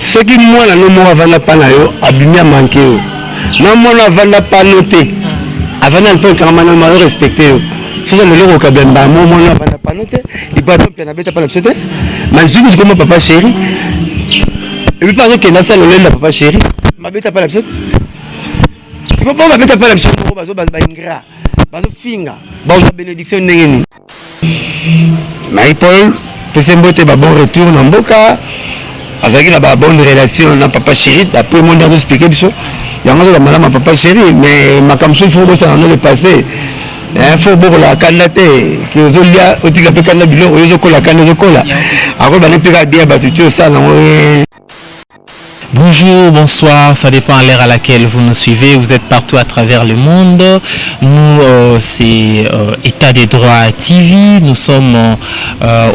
Ce qui moi na no mo avanda pa na yo abimia manqué yo. Na mo na avanda pa noté. Avanda le quand même mal respecté yo. Si ça le lo ka bemba mo na avanda pa noté, il pas donc na beta pa la sauter. Mais je dis comme papa chéri. Et puis par exemple que na ça le la papa chéri, ma beta pa la sauter. C'est comme ma beta pa la sauter ko bazo ba ingra. Bazo finga. Bazo bénédiction ndengeni. Marie-Paul fait un bon retour dans Mboka. Azaki na bonne relation na papa chéri d'après mon dans expliquer biso. Il y a un madame papa chéri mais ma comme il faut que ça dans le passé. Il faut beaucoup la canate qui aux olia au tika pe canna bilo oyo ko la canne zokola. Ako ba ne peka dia batutu ça na Bonjour, bonsoir, ça dépend à l'heure à laquelle vous nous suivez, vous êtes partout à travers le monde. Nous, c'est État des droits TV, nous sommes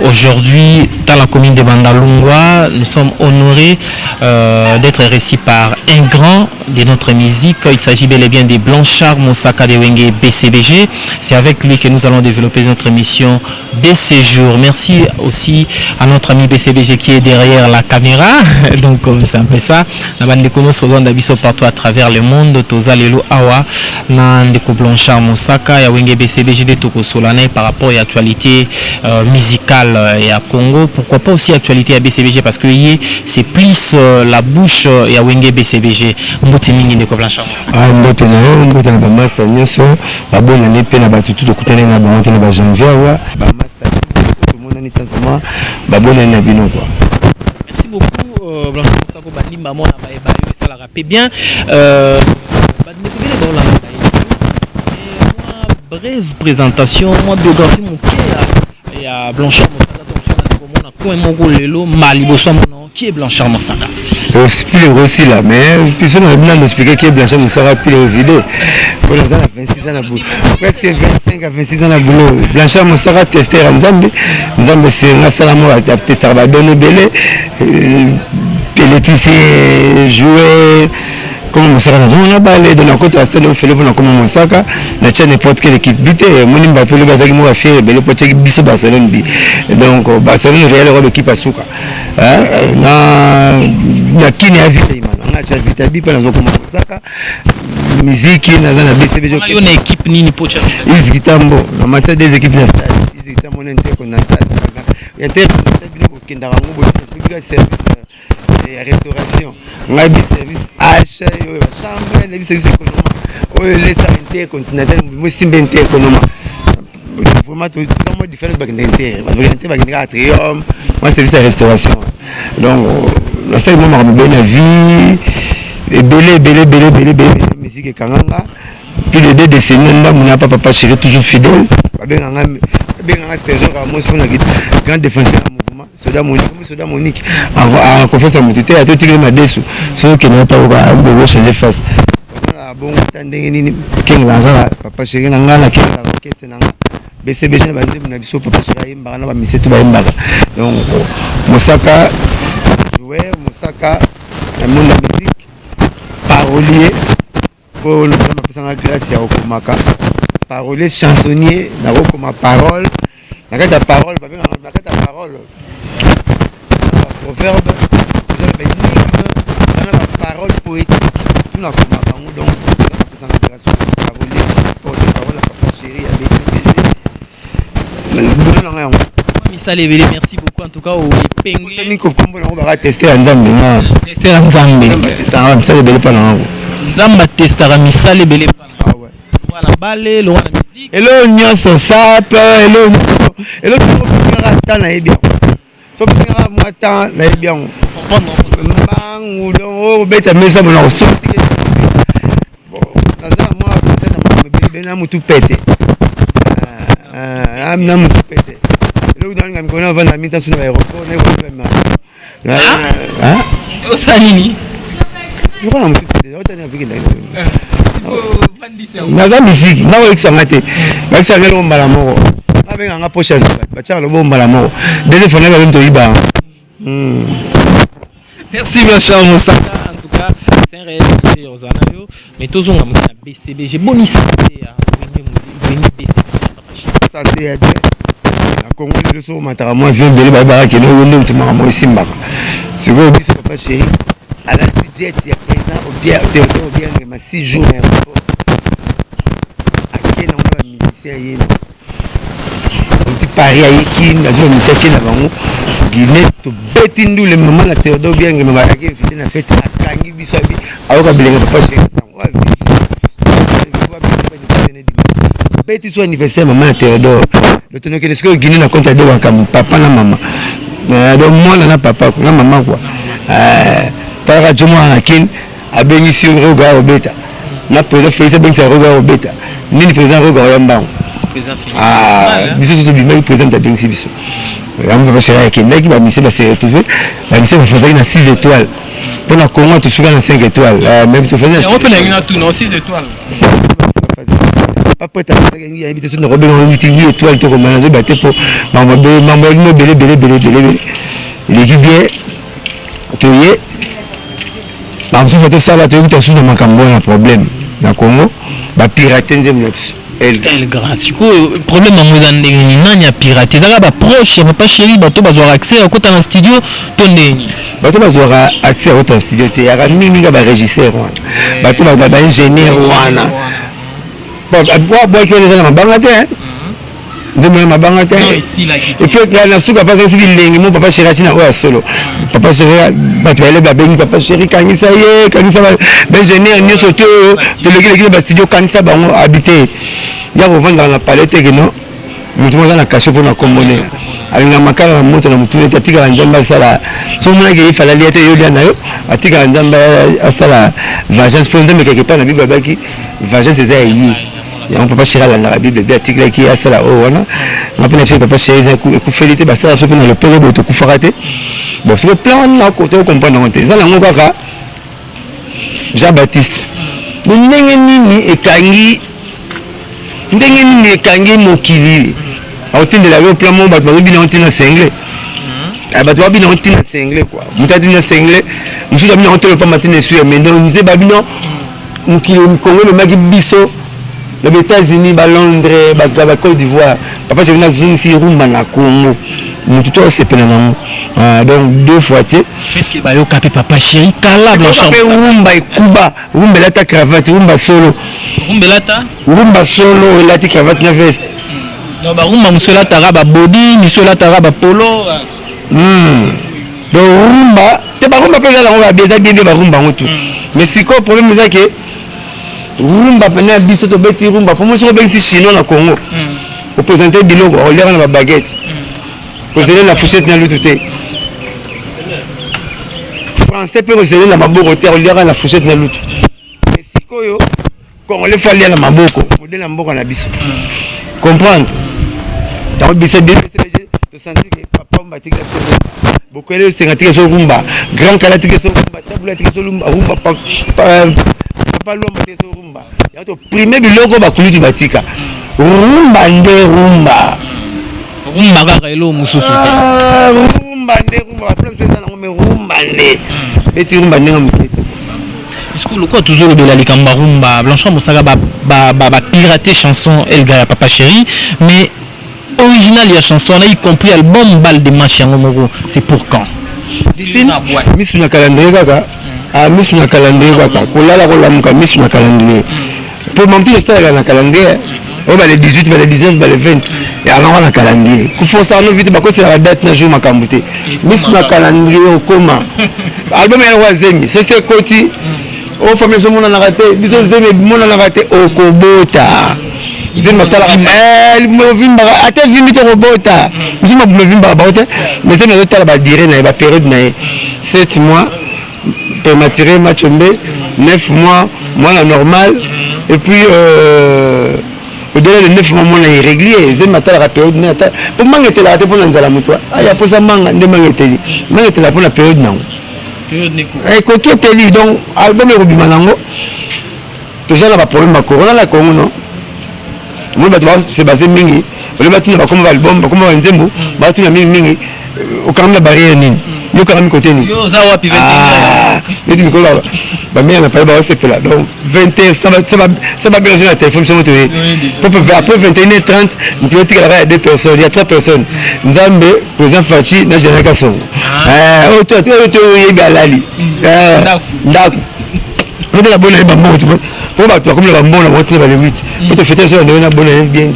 aujourd'hui dans la commune de Bandalungwa, nous sommes honorés d'être reçus par un grand de notre musique, il s'agit bel et bien de Blanchard Moussaka de Wenge BCBG, c'est avec lui que nous allons développer notre émission dès ces jours. Merci aussi à notre ami BCBG qui est derrière la caméra, donc c'est un peu ça. Na bande kono sozanda biso partout à travers le monde toza lelo awa na ndeko Blanchard Moussaka ya Wenge BCBG de toko solana par rapport à l'actualité musicale et à Congo, pourquoi pas aussi actualité à BCBG parce que c'est plus la bouche ya Wenge BCBG mbote mingi ndeko Blanchard Moussaka mbote na yo mbote na ba master nyoso ba bona ne pe na ba tutu to kutana na ba monte na ba janvier wa ba master tout le monde ni tant comment ba bona na bino quoi. Merci beaucoup Blanchard Moussaka bandimba mona ba eba yo ça la rappelle bien brève présentation moi biographie mon pied à Blanchard Moussaka donc on a comment lelo maliboso mon qui est Blanchard Moussaka explique aussi là mais puis on a bien expliqué qui est Blanchard Moussaka puis le vidéo pour les ans 26 ans à boulot presque 25 à 26 ans à boulot Blanchard Moussaka testé Nzambe c'est un salamo à tester va donner belé péléticien jouer comme Moussaka on a balé de la côte à stade au fait pour comme Moussaka na tient n'importe quelle équipe bité moni Mbappé le bazaki mo fait belé pour check biso Barcelone bi donc Barcelone Real robe équipe à souka na kini ya vita imana na cha vita bi pa nazo comme Moussaka musique na za na BCBG on a une équipe nini pocha Izgitambo na matière des équipes na stade Izgitambo intercontinental intercontinental bino ko kendara ngo bo service restauration ngai service H chambre les services économiques les intercontinental mo simbe interconoma vraiment tout le différent bac d'inter bac atrium moi service restauration donc la stade moi m'a bien la vie et belé musique et kanganga puis les 2 décennies là mon papa chéri toujours fidèle bien Sergio Ramos pour la grande défenseur mouvement Soda Monique en confiance à Moutouté à tout tigre madesu ce qui n'a pas au changer face bon tandengeni king la papa chéri nanga la orchestre nanga BCBG na bandi na biso papa chéri mbaka na ba misetu ba mbaka donc Moussaka joueur Moussaka la monde de la musique parolier pour le ma grâce ya okomaka parolier chansonnier na okoma parole na kata parole ba benga na kata parole proverbe na parole poétique tout na komaka donc ça na grâce parolier porte parole à papa chéri à BCBG Misale Belé, merci beaucoup en tout cas au épinglé ni ko kombo na ba tester Nzambe na tester Nzambe tester Misale Belé pa na Nzamba testera Misale Belé voilà balé le musique hello nyonso sape hello ngara ta na bien so ngara moi ta na bien comprendre bangu donc beta mesa bona aussi bon naza moi peut-être moi na mutu pété na mutu pété hello dans ngam kona vanda mita suna aéroport na ko osanini c'est quoi mutu pété otani avec naza musique na ko xanga te ba xanga lo mbala moko na benga nga poche ba tcha lo mbala moko deuxième fois na ba mto iba merci Blanchard Moussaka en tout cas c'est un réel plaisir aux anayo mais tous on a BCBG bonne santé à musique santé à Congo le so matara moi vient de ba ke no ndo mtima mo simbaka C'est quoi biso papa chéri à la jet il y a présent au bien mais 6 jours aéroport akena on va musicien yeno on dit Paris ayiki nazo musicien na bango Guinée to beti ndule maman na Théodore bien mais ba ki invité na fête akangi biso abi aoka bilenga papa chéri sango beti so anniversaire maman na Théodore le tono que est-ce que Guinée na compte de wakamu papa na maman donc moi na papa na maman quoi par radio moi akin abengi sur roga obeta na président Félix abengi sur roga obeta ni président roga yamba biso to bi même président abengi biso on va chercher akin là qui va misser se retrouver la mission va faire na 6 étoiles pour la Congo tu fais na 5 étoiles même tu faisais on peut na tout non 6 étoiles pas prêt à faire une invitation de Robin on dit 8 étoiles to comme nazo battre pour maman belé l'équipe bien que dans ce photo ça là tu as sous dans Makambo un problème na Congo ba pirater nzembo El grâce le problème en mozande nani a pirater ça ba proche papa chéri bato bazwa accès au côté dans studio to ndeni bato bazwa accès au studio te ya mingi ba régisseur bato ba ingénieur wana bon qui les a mabanga te ndemona mabanga te et puis là na suka pas ça bilengi mon papa chéri na oya solo papa chéri bato ele ba bengi papa chéri kangisa ba ingénieur ni soto de l'équipe ba studio kangisa bango habiter ya vendre na palette que non mutu moza na caché pour na commune alinga makala na moto na mutu ne tika nzamba sala so mona ke ifala liete yo dia na yo atika nzamba asala vengeance pour nzamba quelque part na bible baki vengeance c'est yi ya papa chéri la na bible bi atika ki asala o wana na pena papa chéri za ku félité ba sala so pena le père boto ku farate bon c'est le plan na ko to comprendre on ça na ngo kaka Jean-Baptiste ndenge nini ekangi ndenge nini ekangi mokili aotindela yo plan mo bato bazobina otina sengle bato babina otina sengle quoi mutati bina sengle mususu abina otelo pa matina esuya mais donc nise babino mokili Congo le maki biso les États-Unis ba Londres ba Côte d'Ivoire papa je vina zoom si rumba na Congo mutu to sepena na donc 2 fois te fait que ba yo kapé papa chéri kala blanchard rumba ekuba rumba lata cravate rumba solo rumba solo elati cravate na veste non ba rumba musela tara ba body musela tara ba polo donc rumba te ba rumba pesa la rumba beza bien ba rumba ngotu mais siko problème c'est que rumba pena biso to beti rumba pour moi so beti chinois na Congo au présenter biloko on lera na ba baguette posez la fourchette na lutu te français peut posez la maboko te on lera na fourchette na lutu mais siko yo Congolais faut aller na maboko modèle na maboko na biso comprendre donc biso bien to sentir que papa mbatika beaucoup de sengatika so rumba grand kalatika so rumba tabula tika so rumba papa lomba te so rumba ya to premier biloko ba kuluti batika rumba nde rumba kaka elo mususu te rumba nde rumba problème c'est ça na ngome rumba nde beti rumba nde ngomete est-ce que le quoi toujours le bela likamba rumba blanchard mosaka ba pirater chanson Elga ya papa chéri mais original ya chanson on a y compris album balle de match yango moko c'est pour quand misu na calendrier kaka misu na calendrier kaka kolala kolamuka misu na calendrier pour mon petit star na calendrier on va les 18 va les 19 va les 20 et alors on a calendrier ku forcer no vite ba ko c'est la date na jour makambuté misu na calendrier okoma album ya wazemi so c'est koti o famille so mona na raté biso zemi mona na raté okobota zemi matala mo vimba ate vimbi to robota biso mo vimba ba ote mais c'est na tala ba dire na ba période na 7 mois prématuré machombe 9 mois mois normal et puis au-delà de 9 mois on est irrégulier zemi matala la période na pour mangete la raté pour nzala mutwa aya posa manga nde mangete la pour la période na et coquette donc album et Ruby Manango déjà là pas problème à corona la Congo non moi c'est basé mingi le bâtiment va comme album va comme nzembo bâtiment mingi au quand la barrière nini yo quand même côté ni yo za wapi 21 mais tu connais ba mère n'a pas ba c'est là donc 21 ça va bien sur la téléphone sur moto après 21h30 nous peut dire là il y a 2 personnes il y a 3 personnes Nzambe président Fachi na Général Son toi yegalali ndako on la bonne bambo tu vois pour ba toi comme le bambo la voiture ba le 8 pour te fêter sur na bonne bien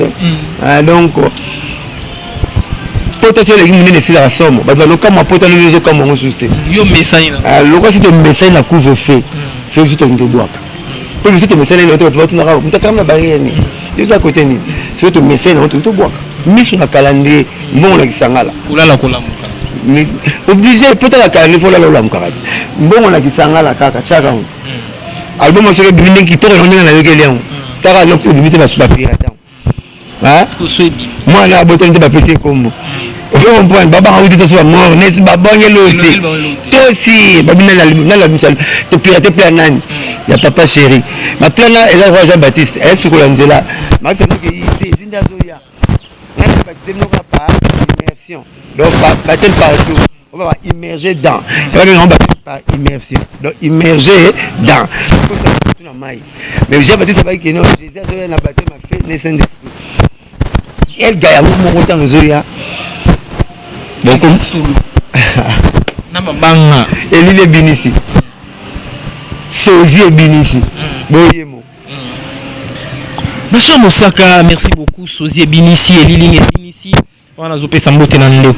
donc potation les mine si la somme ba no kama pota no zo kama ngo suste yo message na loko si te message na couvre feu c'est juste on te boire pour si te message na to tu na ka mta kama barrière ni juste à côté ni c'est te message na to boire misu na calendrier bon la kisangala kulala kulamuka obligé peut-être la calendrier faut la lamuka bon la kisangala kaka chaka album c'est binding qui tore on na yoke lien taka no pour limiter la papier attends hein moi na botte de papier comme on point baba a dit ça mort n'est pas bon l'autre toi aussi babina la misal te pirater plan nani ya papa chéri ma plan là et là Jean Baptiste est ce que l'anzela ma c'est que ici zinda zoya na baptisé nous pas immersion donc baptême partout on va immerger dans et on va par immersion donc immerger dans mais Jean Baptiste pas que non Jésus a na baptême a fait naissance d'esprit elle gagne mon temps zoya donc na mabanga elile binisi sozie binisi boyemo Monsieur Mosaka, merci beaucoup. Sozie Binisi et Liling Binisi. On a zopé Sambote dans le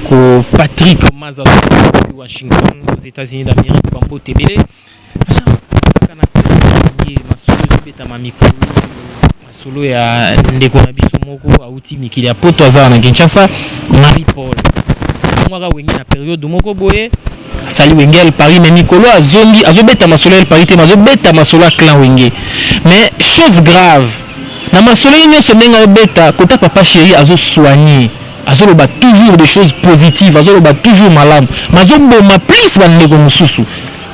Patrick Maza de Washington aux États-Unis d'Amérique. Bambo Tebele. Monsieur Mosaka na masolo zobeta mamikolo. Masolo ya ndeko na biso moko auti mikili ya poto azala na Kinshasa. Marie Paul. Mwaka wengi na période moko boye. Sali Wengel Paris mais Nicolas azombi azobeta masolo el Paris te mazobeta masolo clan Wenge. Mais chose grave. Na masolo nyonso menga obeta kota papa chéri azo soigner. Azoloba toujours des choses positives, azoloba toujours malam. Mazoboma plus bandeko mususu.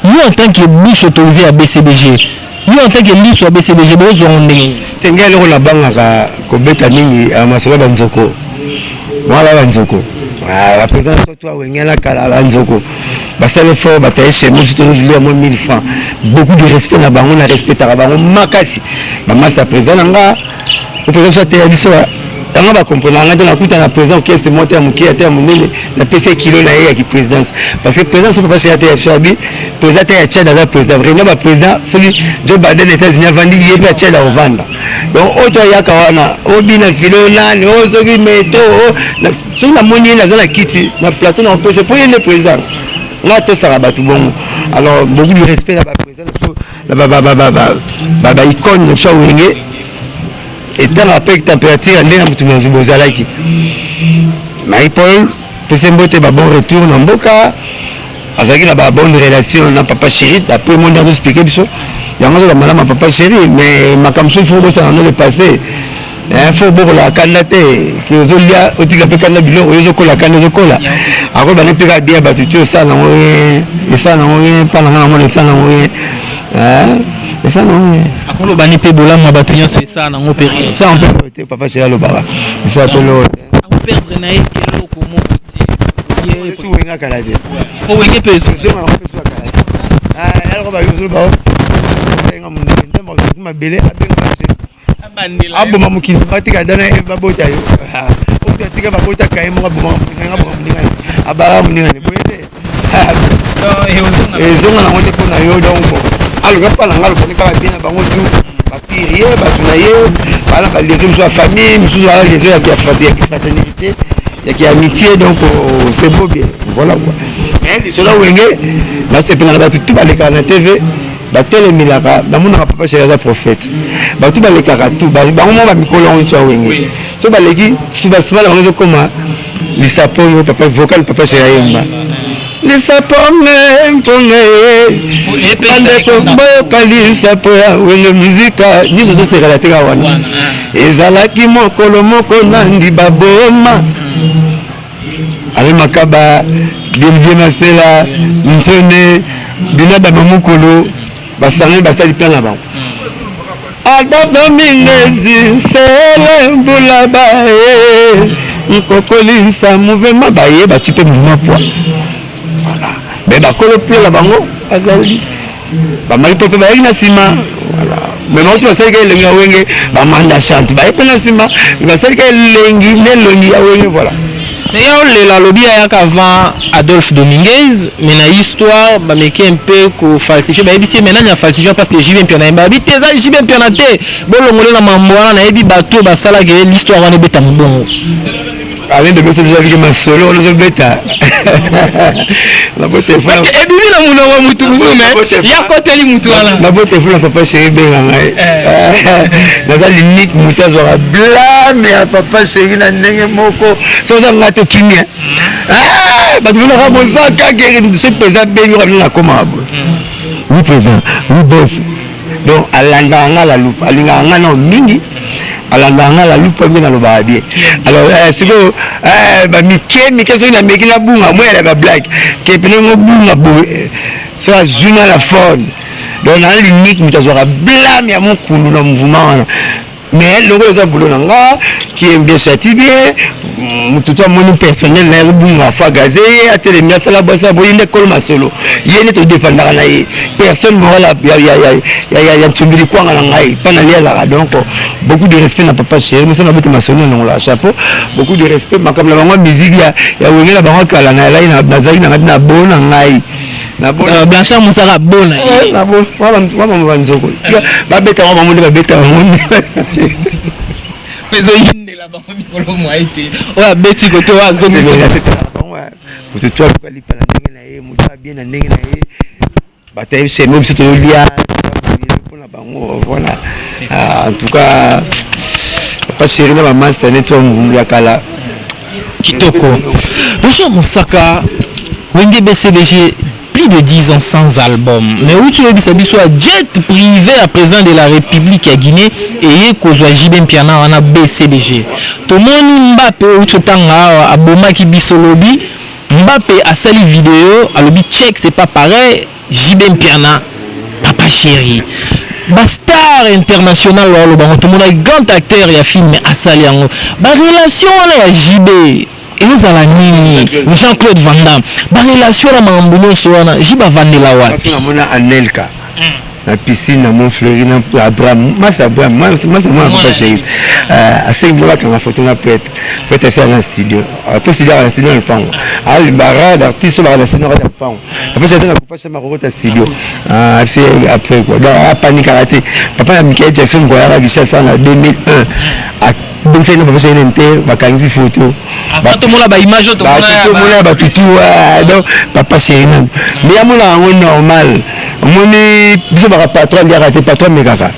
Nous en tant que bouche autorisée à BCBG. Nous en tant que liso à BCBG bozo ndenge. Tengelo ko la banga ko beta mingi masolo banzoko. Wala banzoko. La présence de toi Wengela kala banzoko. Basale fort bataille chez nous je te dis moi 1000 francs. Beaucoup de respect na bango na respect ta bango makasi. Mama sa présent nga au présent soit te biso on va comprendre on a kuta na président qui est monté à muki à munene na PC kilo na ya qui présidence parce que président so papa chez ATF Shabi président ya Tchad dans président vraiment ba président celui Joe Biden les États-Unis vandi yeba Tchad au vendre donc auto ya kawana obina filo nani o soki meto sur la monnaie na zala kiti na plateau na PC pour le président là tout ça ba tout bon alors beaucoup de respect à ba président ba icône de Wenge et dans la température ndé na mutu na bozalaki Marie Paul pese mbote ba bon retour na mboka azaki na ba bonne relation na papa chéri d'après mon dans expliquer biso yango la malama papa chéri mais makamso faut ça dans le passé faut beaucoup la canate que ozolia otika pe kana bilo ozokola kana ozokola ako bana pe ka dia batutu ça na oye ça na oye pa na ngana ça na oye et ça non akolo bani pe bola ma batunya c'est ça na ngopéri ça on peut papa chéri lo baba ça peut lo on perdre na eloko mo côté sou wenga kala de po wenge peso c'est moi on peut sou kala alors ba yo ba nga munde nzamba ko mabele abenga abandela aboma mukini batika dana babota yo okta tika babota kaye mo aboma nga boma mninga abara mninga ne boyete ezonga na ngote pona yo donc alors pas la ngalo ko ka bien bango tu papier ba tunaye bana ba les hommes soit famille mususu ala les hommes qui fraternité il y a qui amitié donc c'est beau bien voilà quoi mais les cela Wenge là c'est pendant ba tout ba les na TV ba tele milaka ba mona papa chez les prophètes ba tout ba les karatou ba mo ba mikolo on tu Wenge so ba leki suba la on comme les sapons papa vocal papa chez Ayemba les sapons mpone ande ko bokali sapo ya wele muzika nizo zo sekala teka wana ezalaki mokolo moko nandi baboma ale makaba bien masela nsone bina ba mokolo basangé basali plan là-bas adaba mingezi sele mbula bae nkokolisa mouvement baye ba type mouvement poids. mais bakolo plo la bango azali bamali pope bayaki na nsima voilà mais mauti basalika elengi ya wenge bamanda chante baye mpe na nsima basalika elengi nelongi ya wenge voilà. Mais il y a le lobby avant Adolphe Dominguez, mais dans l'histoire, bah mais qui un peu qu'on falsifie, bah ici maintenant il y a falsifié parce que j'y viens bien, bah vite ça j'y viens bien naté, bon l'ongolais na mamboa na ebi bateau bah ça là que l'histoire va ne bêta bon. Avec de bêta déjà avec ma solo on se bêta. La botte est folle. Et bien la mouna wa mutu mais il y a côté li mutu là. La botte est folle papa chéri ben là. Dans la limite mutu azora blâme ya papa chéri na ndenge moko. So za ngato kimia. Ah, ba tuna ka moza ka ke ce président ben yo na koma. Oui président, oui boss. Donc alanga nga la loupe, alinga nga no mingi. Alanga la loupe bien na ba bien. Alors c'est que ba mike so na meki na bunga moi la ba blague. Ke pene ngo bunga bo. So a juna la forme. Donc na limite mutazora blâme ya mon kulu na mouvement. Mais le gros boulot nanga qui aime bien châti bien tout à mon personnel na bunga fa gazé a télémia sala bossa boyinde kol masolo yene to dépendra na personne mo la ya tsumbili kwa na ngai pana lia la donc beaucoup de respect na papa chéri nous sommes habité masolo non la chapeau beaucoup de respect makam la bango musique ya wengela bango kala na la na bazali na bona ngai na bona Blanchard Moussara bona na bona wama mwanzoko ba beta wama monde ba beta monde mais oyinde la bango mikolo mo été ouais beti koto wa zongi ouais toi quoi li pala ndenge na ye mutu bien na ndenge na ye bataille c'est même si tu lia pour la bango voilà en tout cas pas chéri na maman cette année toi mvumbu ya kala kitoko Blanchard Moussaka Wenge BCBG plus de 10 ans sans album. Mais où tu es soit jet privé à présent de la République à Guinée et kozwa Jibem Piana on a BCBG. Tout le monde Mbappé où tu tanga à Boma qui bisolobi Mbappé a sali vidéo à lobi check c'est pas pareil Jibem Piana papa chéri. Star international tout le monde est grand acteur et a film à sali en ba relation là JB et nous allons nini Jean-Claude Van Damme la relation la mambuno soana jiba vandela wa parce que na mona Anelka na piscine na mon fleury na Abraham masa pas chéri à 5 dollars quand la photo na peut être ça dans studio après studio dans studio le pango al barade artiste dans la studio dans pango après c'est na coupa sama rota studio c'est après quoi donc à panique raté papa na Michael Jackson quoi ya Kinshasa en 2001 donc c'est une proposition inter vacances photo tout monde ba image tout monde ba tutu donc papa chéri mais ya mona normal moni biso ba patron ya raté patron mekaka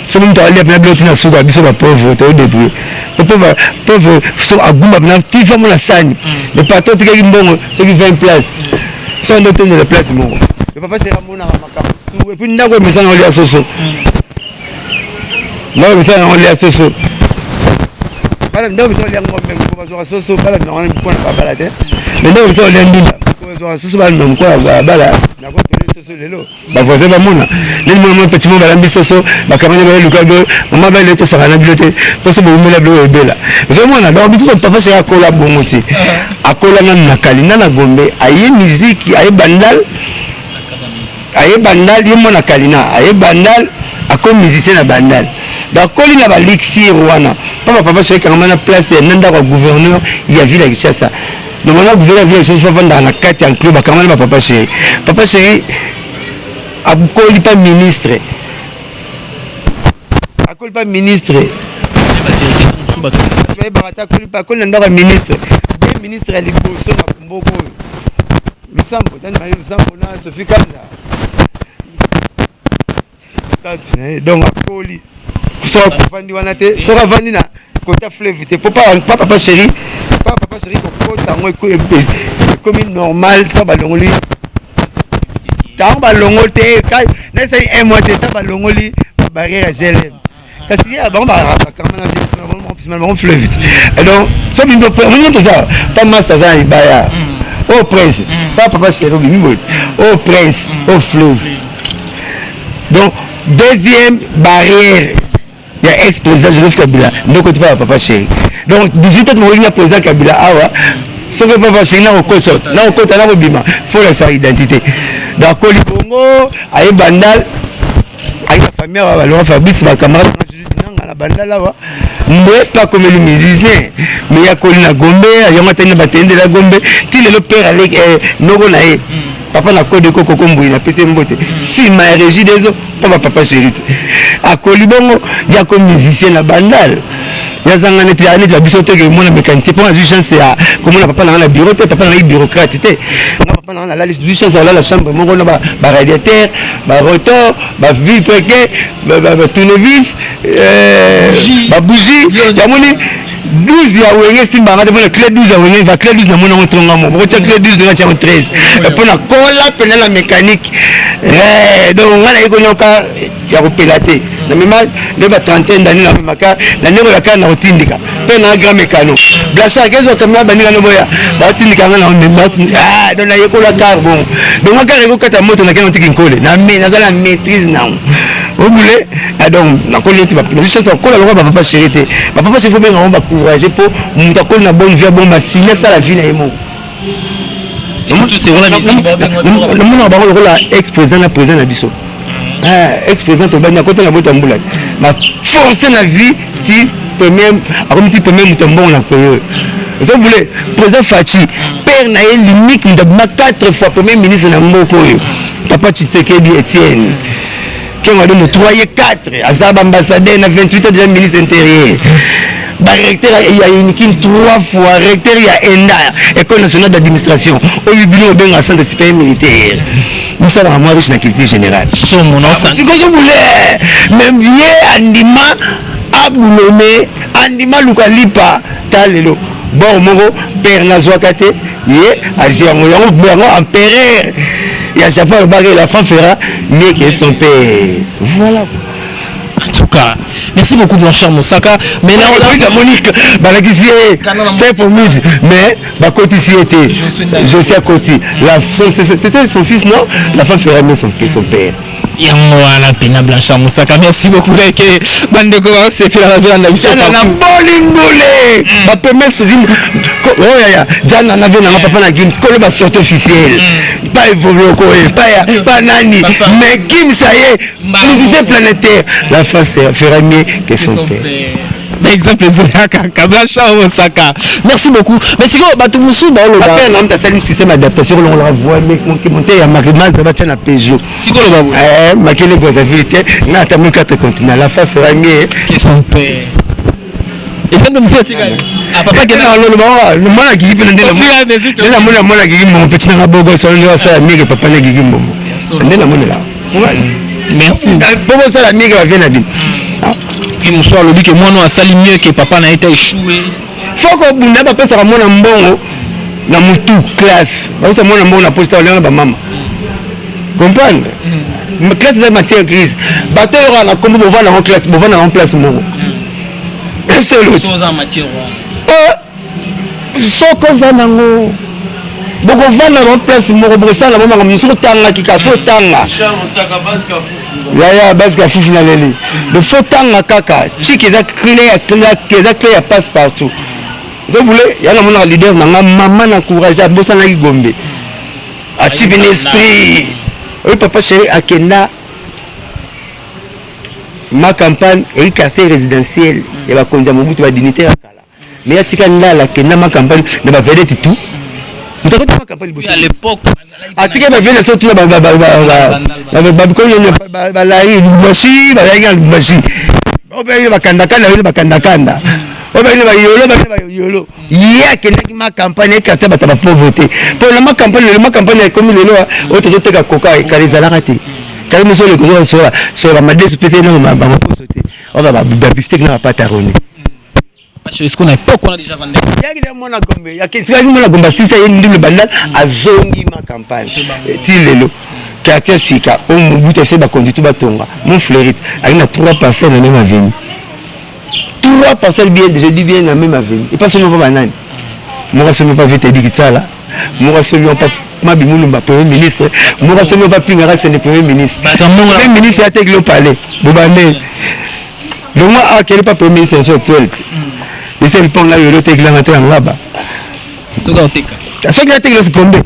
c'est même toi les blotti na suka biso ba pauvre to depuis pauvre so agumba na tifa mona sani le patron tikaki mbongo ce qui 20 places so ndo to le place mbongo le papa chéri mona makaka et puis ndako mesana oli asoso non mesana oli asoso bala ndo biso oli ngombe ko bazwa soso bala na wana ko na bala te ndo biso oli ndinda ko bazwa soso bala no ko bala na ko to soso lelo ba voisin ba mona ni mo petit mo bala bisoso ba kamanya ba luka do mama ba leto sala na bilote poso bo mela blo ebela zo mona donc biso papa c'est akola bongoti akola na kali na gombe aye musique aye bandal yemo na kalina aye bandal ako musicien na bandal bakoli na balixir wana papa c'est quand même place nanda ko gouverneur ya ville ya Kinshasa donc on a gouverneur ville ya Kinshasa vanda na kati en club quand même papa chéri akoli pas ministre barata akoli pas akoli nanda ko ministre des ministre ali boso na kumboko Lusambo tani mali Lusambo na Sophie Kanda donc akoli so kufandi wana te so ravandi na kota fleuve te papa chéri ko tango comme normal ta balongoli ta balongol te kai na sai un mois te ta balongoli barrière GLM kasi ya ba kamana je fleuve et donc so bindo on ça pas master ça ibaya au prince papa chéri bimbo au prince au fleuve donc deuxième barrière il y a ex-président Joseph Kabila donc tu vas papa chéri donc 18 ans il y a président Kabila awa soki papa chéri na okota na kobima faut la sa identité donc kolibongo aye bandal aye famille wa balonga Fabrice ba camarade nanga na bandal awa mbe pas comme le musicien mais ya kolina gombe ayonga tena batende la gombe ti le père avec noko na ye papa na code koko komboyi na pese mbote si ma régie des eaux papa chéri a kolibongo ya ko musicien na bandal ya zanga neti ya neti biso te ke mona mécanicien pour la chance ya comme na papa na bureau te papa na bureaucrate te na papa na la liste du chance la chambre moko na ba radiateur ba rotor ba ville préqué ba tournevis ba bougie ya moni 12 ya wenge simba ngate bona clé 12 ya wenge ba clé 12 na mona ngonga mo ko clé 12 de na 13 et pour na cola pena la mécanique donc ngana iko nyoka ya ko pelater na mema de ba trentaine d'années na maka na ndeko ya kana otindika pe na grand mécano blasa kezo kamera baninga no boya ba otindika ngana on mema donc na yeko la carbon donc ngaka ko kata moto na kana otiki nkole na me na zala maîtrise na obule donc na koli ti ba juste ça kola lokwa papa chéri te papa chéri faut bien on va courager pour muta koli na bonne vie bon ba signer ça la vie na yemo c'est vrai le monde ba ko la ex-président na président na biso ex-président to ba na kota na bota mbula ma force na vie ti premier comme ti premier mutambo na payer vous voulez président Fachi père na ye limite ndabma 4 fois premier ministre na mboko yo papa Tshisekedi Etienne qui m'a donné 3 et 4 Azab ambassadeur na 28 ans déjà ministre intérieur recteur il y a une 3 fois recteur il y a ENDA école nationale d'administration au biblio benga centre supérieur militaire nous sommes à moi riche na culture générale son mon nom ça que je voulais même vieux andima abulome andima lukalipa talelo bon moko père nazwakate ye aziango yango bango empereur ya Japon le bagage la femme fera mieux que son père voilà. En tout cas, merci beaucoup Blanchard Moussaka. Mais là, on a Monique, très promise, mais Bakoti s'y était. Je sais à côté. C'était son fils, non? La femme ferait mieux que son père. Yangoana Pena Blanchard Moussaka. Merci beaucoup. Bandeko, c'est fait la raison de la mission. Jana Bolingole. Ma première se dit, oh ya, Jana n'avait pas papa na Gims. Quand le sortie officiel, pas évolué, pas nani, mais Gims ça y est, musicien planétaire. La face fera mieux que son père. Exemple c'est Blanchard Moussaka. Merci beaucoup. Mais si vous Batumusu ba lo ba. On a un système d'adaptation on la voit mais monter ya Marimas de battre na Peugeot. Si ko lo ba. Makele Brazzaville na ta 4 continents la face fera mieux que son père. Exemple monsieur Tika. Ah papa qui na lo ba le mwana gigi pe ndela mwana gigi mon petit na bogo so ndo sa mieux que papa na gigi mbombo. Ndela mwana là. Merci. Bobo ça la mieux que va venir na vie. Et mon soir le dit que moi non a sali mieux que papa n'a été échoué. Faut que bunda papa ça mwana mbongo na mutu classe. Ba ça mwana mbongo na poste na ba mama. Comprendre? Ma classe c'est matière grise. Bato yo na kombo bova na classe, bova na place moko. Et c'est l'autre. Chose en matière. Soko za nango. Boko vana na place moko boko sala mama comme sur tanga ki ka fo tanga. Ya base ka fufu na leli. Le faux tanga kaka, chiki za clair passe partout. Vous voulez, il y a un leader na maman encourager bossa na Gombe. A type l'esprit. Oui papa chéri akenda ma campagne et quartier résidentiel et va konza mobutu ba dignitaire kala. Mais ya tika ndala kenda ma campagne na ba vedette tout. Mutakote ma campagne à l'époque atika ba vedette surtout ba la Lubumbashi ba ya Lubumbashi. Obe ba kanda kanda. Obe ba yolo. Ya kenda ki ma campagne et quartier ba ta pauvreté. Pour la ma campagne comme le loi auto teka koka et karizala raté. Car monsieur le gouvernement sur la madesse pété non ma sauter. On va biftek na pas taronner. Est-ce qu'on a pas qu'on a déjà vendu? Il y a mon Gombe, il y a quelqu'un qui m'a Gombe si c'est une double bandale à zongi ma campagne. Tilelo. Quartier Sika, au bout de ba conduit tout batonga. Mon fleurite, il y a 3 parcelles dans la même avenue. 3 parcelles bien, je dis bien dans la même avenue. Et pas seulement pas banane. Moi je ne pas vite digital là. Moi je ne pas Mabi Moulumba, Premier ministre, moi je ne pas Pingara, c'est le Premier ministre. Le Premier ministre a été le palais. Bobané. Donc moi, quel n'est pas Premier ministre actuel. Et c'est le pont là, il a été là-bas. soki natekela sikombe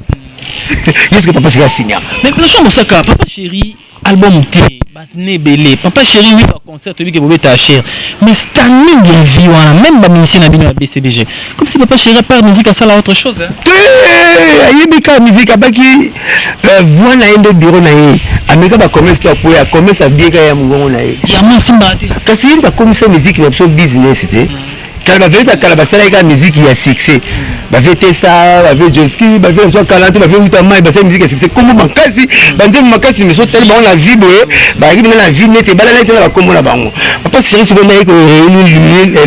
yeske papa chéri asigna mais planchon mosaka papa chéri album T batne belé papa chéri oui ba concert tobi ke bobeta cher mais standing bien vie wana même ba musicien na bino ya BCBG comme si papa chéri part musique à ça la autre chose hein ayebika musique abaki voix na ende bureau na ye ameka ba commerce to apoya commerce abieka ya mungongo na ye ya masimba te kasi yimba komisa musique na so business te kala ba veta kala basala ika musique ya succès ba vete ça ba vete Joski ba vete so kalante ba vete utama ba sa musique ya succès comme makasi ba nzembo makasi mais so tellement la vie boye ba ribi na vie nete bala nete na ba kombo na bango papa chéri seconde ko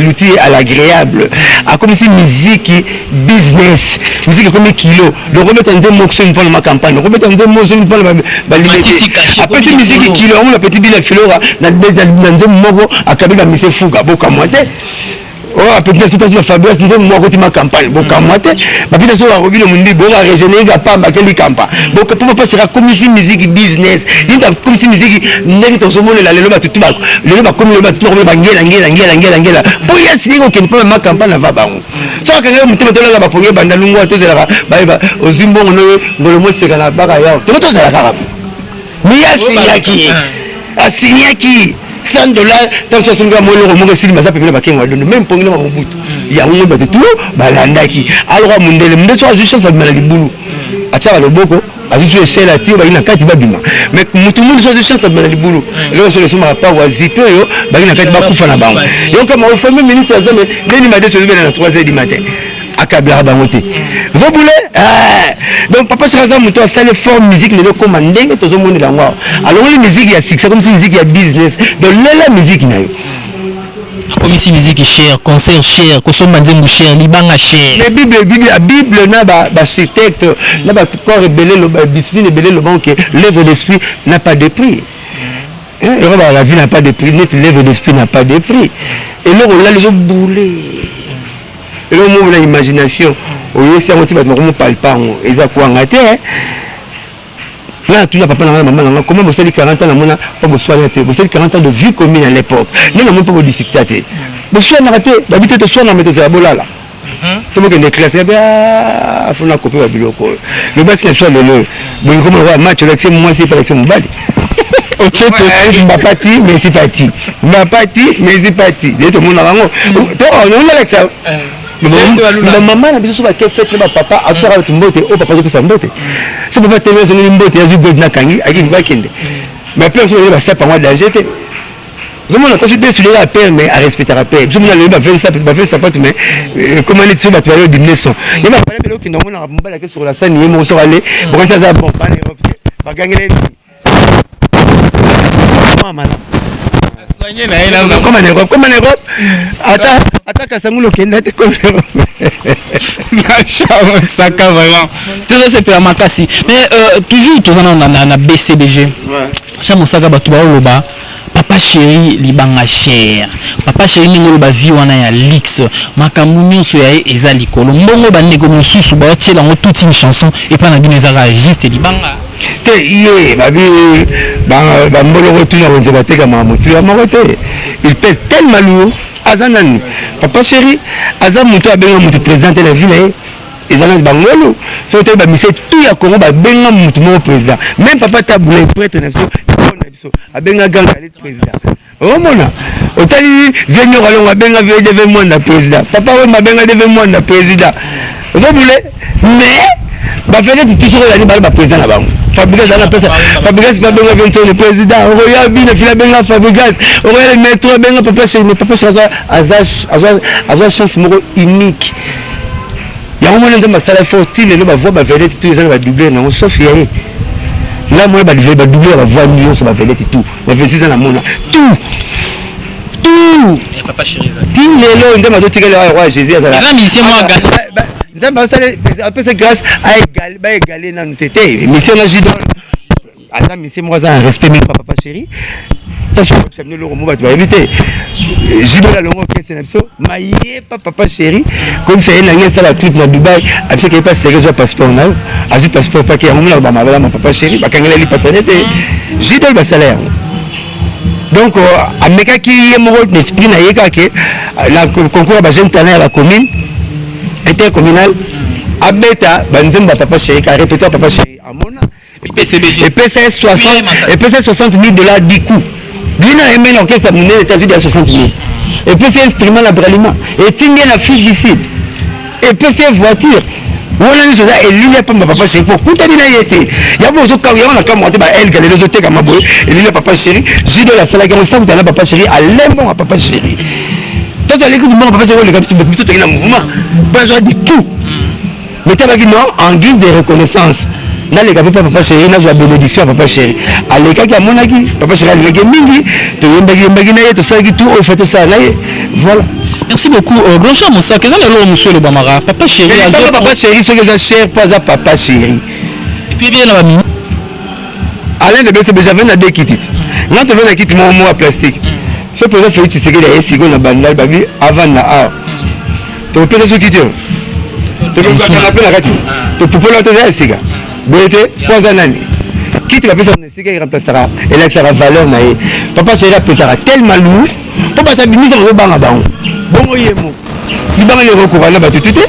l'outil à l'agréable a comme si musique business musique comme kilo donc remettre nzembo ko une fois na campagne remettre nzembo so une fois ba limité après si musique kilo on la petit bila filora na nzembo moko akabila mise fuga boka moite oh peut-être tout à fait Fabrice nous moi côté ma campagne bon comme moi ma petite soeur Robin Mundi bon à régénérer pas ma quelle campagne bon pour pas c'est comme si musique business il comme si musique n'est pas seulement la le ba tout ba le ba comme le ba tout ba ngela pour y signer aucun pas ma campagne va ba so ka ngelo mutima to la ba pour y banda lungu to zela ba ba ozimbo no le mo c'est kana ba ya to zela ka mais ya signer qui $100 tant que son gars moi le moment s'il m'a ça peut bakenga donne même pour ngela mobutu ya ngo ba tout balandaki alors mundele munde so juste ça mala libulu acha le boko azu chez la tire ba ina kati babima mais mutu mundu so juste ça mala libulu le so le soma pa wa zipe yo ba ina kati ba kufa na bango donc comme on fait même ministre azame neni m'a dit lever à 3h du matin akabla ba ngote vous boulez donc papa Chiraza muto ça les formes musique les commander to zo moni la ngwa alors les musique ya succès comme si musique ya business donc la musique na yo comme si musique cher concert cher kosomba nzembo cher libanga cher mais bible na ba architecte na ba corps rebelle le discipline rebelle le banque l'œuvre d'esprit n'a pas de prix la vie n'a pas de prix net l'œuvre d'esprit n'a pas de prix et là on l'a les bouler et là on a l'imagination on sait on va nous parle pas ils a quoi ngate là tu n'as pas maman comment vous savez 40 ans na mona pas vous soigner vous savez 40 ans de vie commune à l'époque nous n'avons pas discuter vous soignez raté d'habitude te soigne mais tu es bolala tout le monde est classé bien faut na copier biloko le bas c'est soit le bon comme on match avec moi c'est pas son bali m'a parti mais c'est parti m'a parti mais c'est parti tout le monde a to on a ça la maman na biso ba ke fête na papa akisaka tumbote o papa zo pesa mbote c'est papa télé zo ni mbote yazu god na kangi aki ba kende mais personne ne va savoir moi danger te zo mona to suis déçu la père mais à respecter la père zo mona le ba faire ça pas mais comment est tu ba période d'immersion il m'a parlé de qui non on a mbala ke sur la scène il mo so aller pour ça ça bon pas ba gangele maman soigner na comme en Europe attaque sangulo kenda te comme machin saka vraiment tout ça c'est pour makasi mais toujours tous na BCBG ça mosaka batu ba loba papa chéri libanga cher papa chéri ningo ba vie wana ya lix makambu nyonso ya eza likolo mbongo ba ndeko mosusu ba tiela ngo toute une chanson et pas na bino ezaka juste libanga te yé babi ba mbolo ko tuna ko nzeba teka mama tu ya mako te il pèse tellement lourd azanani papa chéri aza muto abenga muto président de la ville ezana bangolo so te ba mise tout ya Congo ba benga muto mo président même papa tabula prêtre na biso abenga ganga le président o mona otali venyo kalonga benga vie devait moi na président papa we mabenga devait moi na président so boule mais ba fele toujours la ni ba président na bango Fabrice ana pesa Fabrice ba benga vento le président roya bina fila benga Fabrice roya le métro benga papa chez mais papa chez azwa chance moko unique ya mona nzamba sala fortune le ba voix ba vedette tout les ans ba doubler na sauf yé là moi ba doubler ba voix million sur ba vedette tout ba 26 ans na mona tout et papa chéri dit lelo nzamba zo tikela roi Jésus azala là mission moi nzamba sala après c'est grâce à égaler na ntete mission na jidon ata mission moi ça respect même papa chéri ça je le romo ba tu vas éviter jidon la longo que c'est n'abso maye papa chéri comme ça il a ça la trip na Dubaï abse qu'il pas sérieux passeport na azu passeport pas que on la ba mabala mon papa chéri ba kangela li pasanete jidon ba salaire donc ameka ki yemo d'esprit na yeka que la concours ba jeune talent à la commune intercommunale abeta banzemba papa chéri ka répétoire papa chéri amona et PCS 60 000 dollars du coup bien aimé l'orchestre monnaie les États-Unis à 60 000 et PC instrument la bralima et tingé la fille d'ici et PC voiture voilà les choses et lui pas papa chéri pour couper bien été il y a beaucoup quand on a comme on elle galère les autres comme boy et lui papa chéri j'ai de la salle comme ça vous avez papa chéri à l'aimant à papa chéri toi à l'écoute du monde papa chéri le comme si vous tout dans mouvement besoin du tout mais tu as dit non en guise de reconnaissance na les gars papa chéri na joie bénédiction papa chéri à l'écart qui a mon aki papa chéri le gars mingi tu yembagi na to ça qui tout au fait ça là voilà. Merci beaucoup. Blanchard Moussa, qu'est-ce que le monsieur le Bamara? Papa chéri. Papa chéri, ce que ça cher pas à papa chéri. Et puis bien la mine. Alain de Besse j'avais na deux kits. Quand tu veux na kit mon mot à plastique. C'est pour ça que tu sais que les sigo na bandal babi avant na a. Tu peux ça kit. Tu peux pas appeler la kit. Tu peux pas l'autoriser siga. Bété pas anani. Kit la personne siga il remplacera et là ça va valeur na papa chéri a pesera tellement lourd. Papa ta bimise au banga bango. Bon yemo. Libanga le recouvrir na batu tuté.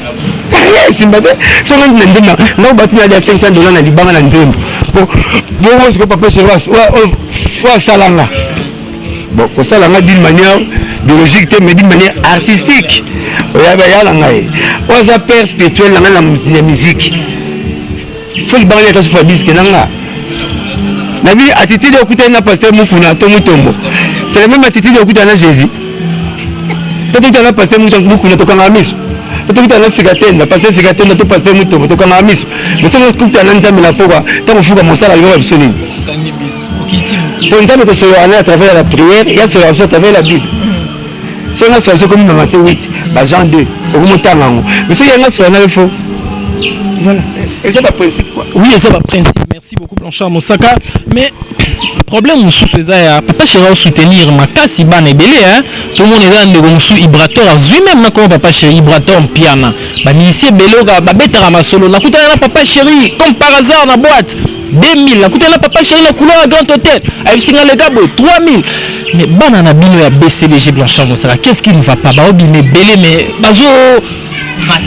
Yes, mbate. Ça on dit ndina. Na batu na $500 na libanga na nzembo. Bon ce que papa chéri wa salanga. Bon, ko salanga d'une manière biologique mais d'une manière artistique. Oya ba yala ngai. Oza père spirituel na la musique. Faut libanga ya tasu disque nanga. Na bi attitude okuta na pasteur mukuna to mutombo. C'est la même attitude okuta na Jésus. Tout à l'heure passé beaucoup de temps à mise. Tout à l'heure cigaretine, la passé cigaretine, tout passé muto, tout comme à mise. Mais si on coupe à l'ensemble la pourquoi, tant on fout comme ça la loi absolue. Pour une femme de se aller à travers la prière, il y a ce à travers la Bible. C'est une situation comme dans Matthieu 8, Jean 2, au moment mais si il y a un sur un faux. Voilà. Et c'est pas principe quoi. Oui, c'est pas principe. Merci beaucoup Blanchard Moussaka. Mais le problème c'est ça, papa chéri va soutenir ma kasi ban et belé hein. Tout le monde est dans le sous vibrateur, vu même comment papa chéri vibrateur piano. Ba ministre belé ba betara ma solo. Na kuta na papa chéri comme par hasard na boîte 2000. Na kuta na papa chéri la couleur grand hôtel. Avec singa le gabo 3000. Mais banana bino ya BCBG Blanchard Moussaka. Qu'est-ce qui ne va pas? Ba obimé belé mais bazo